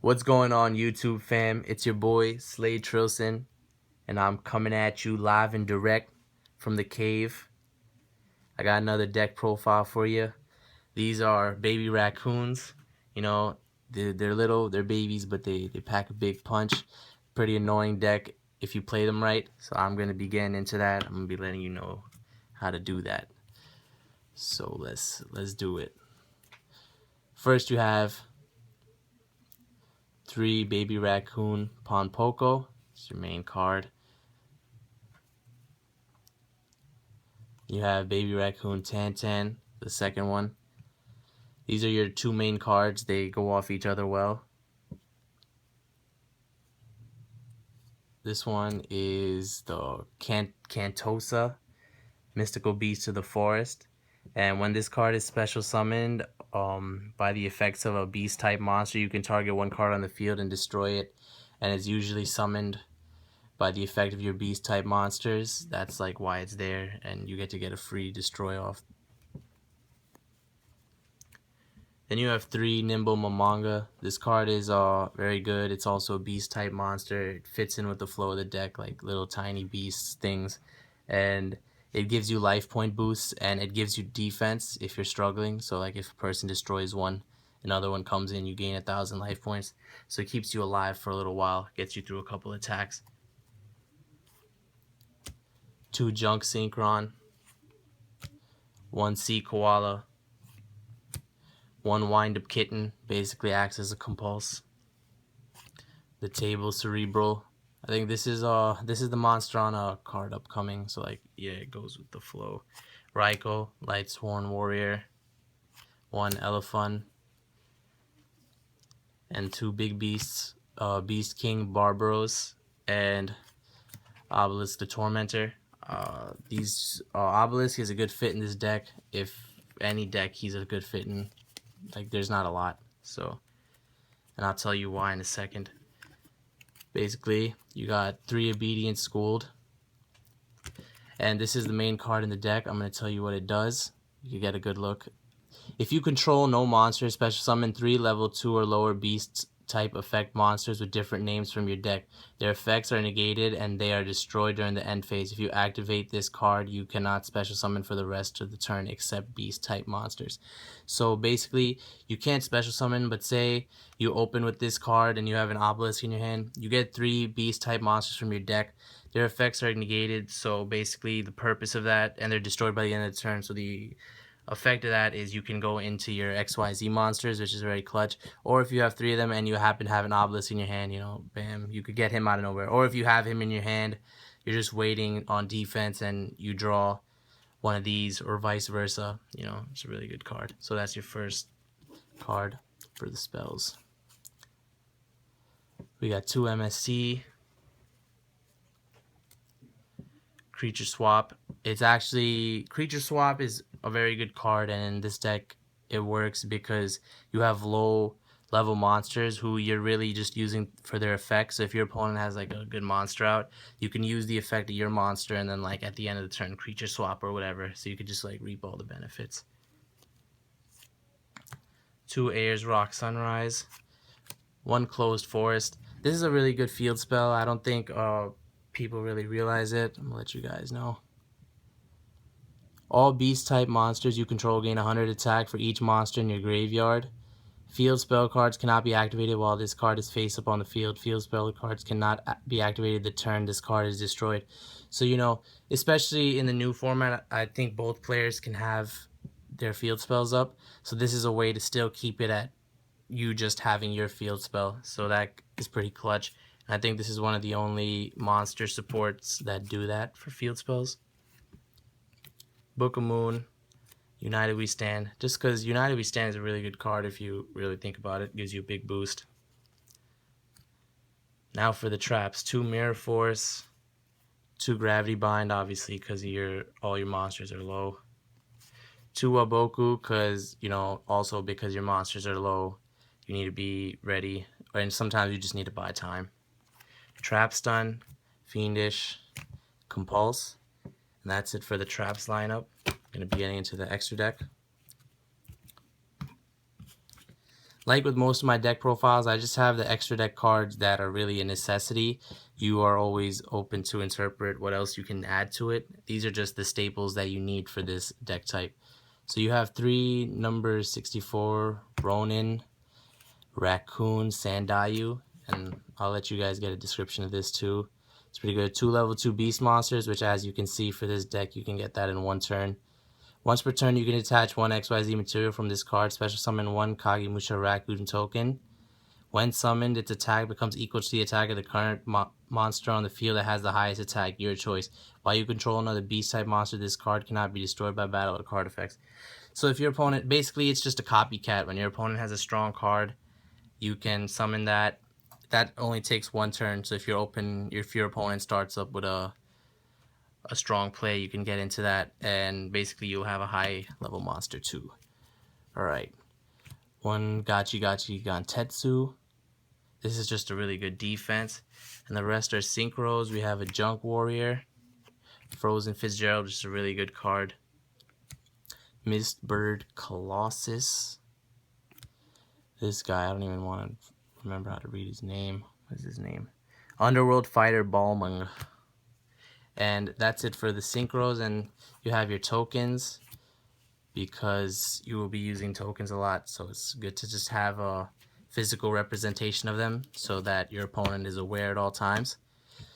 What's going on, YouTube fam? It's your boy Slade Trilson, and I'm coming at you live and direct from the cave. I got another deck profile for you. These are baby raccoons. You know, they're little, they're babies, but they pack a big punch. Pretty annoying deck if you play them right. So I'm gonna be getting into that. I'm gonna be letting you know how to do that. So let's do it. First, you have 3 baby raccoon Ponpoco. It's your main card. You have baby raccoon Tantan, the second one. These are your 2 main cards. They go off each other well. This one is the Cantosa, Mystical Beast of the Forest. And when this card is special summoned by the effects of a beast type monster, you can target 1 card on the field and destroy it. And it's usually summoned by the effect of your beast type monsters. That's like why it's there, and you get to get a free destroy off. Then you have 3 Nimble Mamanga. This card is very good. It's also a beast type monster. It fits in with the flow of the deck, like little tiny beast things. And it gives you life point boosts, and it gives you defense if you're struggling. So like if a person destroys one, another one comes in, you gain 1,000 life points. So it keeps you alive for a little while, gets you through a couple attacks. 2 Junk Synchron, 1 Sea Koala, 1 Wind Up Kitten, basically acts as a compulse. The Table Cerebral. I think this is the monster on a card upcoming, so like yeah, it goes with the flow. Raikou, Light Sworn Warrior, 1 Elephant, and 2 big beasts, Beast King Barbaros and Obelisk the Tormentor. Obelisk is a good fit in this deck. If any deck, he's a good fit in. Like there's not a lot, so, and I'll tell you why in a second. Basically, you got 3 Obedient Schooled, and this is the main card in the deck. I'm going to tell you what it does. You can get a good look. If you control no monsters, special summon 3 level 2 or lower beast type effect monsters with different names from your deck. Their effects are negated and they are destroyed during the end phase. If you activate this card, you cannot special summon for the rest of the turn except beast type monsters. So basically, you can't special summon, but say you open with this card and you have an obelisk in your hand, you get 3 beast type monsters from your deck. Their effects are negated, so basically the purpose of that, and they're destroyed by the end of the turn, so the effect of that is you can go into your XYZ monsters, which is very clutch. Or if you have 3 of them and you happen to have an obelisk in your hand, you know, bam, you could get him out of nowhere. Or if you have him in your hand, you're just waiting on defense and you draw one of these, or vice versa. You know, it's a really good card. So that's your first card for the spells. We got 2 MSC. Creature Swap. It's actually, Creature Swap is a very good card, and in this deck it works because you have low level monsters who you're really just using for their effects. So if your opponent has like a good monster out, you can use the effect of your monster and then like at the end of the turn Creature Swap or whatever, so you could just like reap all the benefits. 2 Ayers Rock Sunrise, 1 Closed Forest. This is a really good field spell. I don't think people really realize it. I'm gonna let you guys know. All beast type monsters you control gain 100 attack for each monster in your graveyard. Field spell cards cannot be activated while this card is face up on the field. Field spell cards cannot be activated the turn this card is destroyed. So, you know, especially in the new format, I think both players can have their field spells up. So this is a way to still keep it at you just having your field spell. So that is pretty clutch. And I think this is one of the only monster supports that do that for field spells. Book of Moon, United We Stand. Just because United We Stand is a really good card if you really think about it. Gives you a big boost. Now for the traps. 2 Mirror Force, 2 Gravity Bind, obviously, because all your monsters are low. 2 Waboku, because, you know, also because your monsters are low, you need to be ready. And sometimes you just need to buy time. Trap Stun, Fiendish, Compulse. And that's it for the traps lineup. Going to be getting into the extra deck. Like with most of my deck profiles, I just have the extra deck cards that are really a necessity. You are always open to interpret what else you can add to it. These are just the staples that you need for this deck type. So you have 3 numbers 64, Ronin, Raccoon, Sandayu, and I'll let you guys get a description of this too. It's pretty good. 2 level 2 beast monsters, which as you can see for this deck, you can get that in 1 turn. Once per turn, you can attach 1 XYZ material from this card, special summon 1 Kagemusha Raccoon token. When summoned, its attack becomes equal to the attack of the current monster on the field that has the highest attack, your choice. While you control another beast-type monster, this card cannot be destroyed by battle or card effects. So if your opponent, basically it's just a copycat. When your opponent has a strong card, you can summon that. That only takes 1 turn, so if your opponent starts up with a strong play, you can get into that, and basically you'll have a high level monster too. Alright, 1 Gachi Gantetsu. This is just a really good defense, and the rest are synchros. We have a Junk Warrior, Frozen Fitzgerald, just a really good card. Mistbird Colossus. This guy, I don't even want to remember how to read his name. What is his name? Underworld Fighter Balmung. And that's it for the synchros, and you have your tokens because you will be using tokens a lot, so it's good to just have a physical representation of them so that your opponent is aware at all times.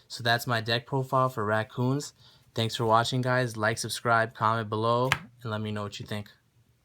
So that's my deck profile for Raccoons. Thanks for watching, guys. Like, subscribe, comment below, and let me know what you think.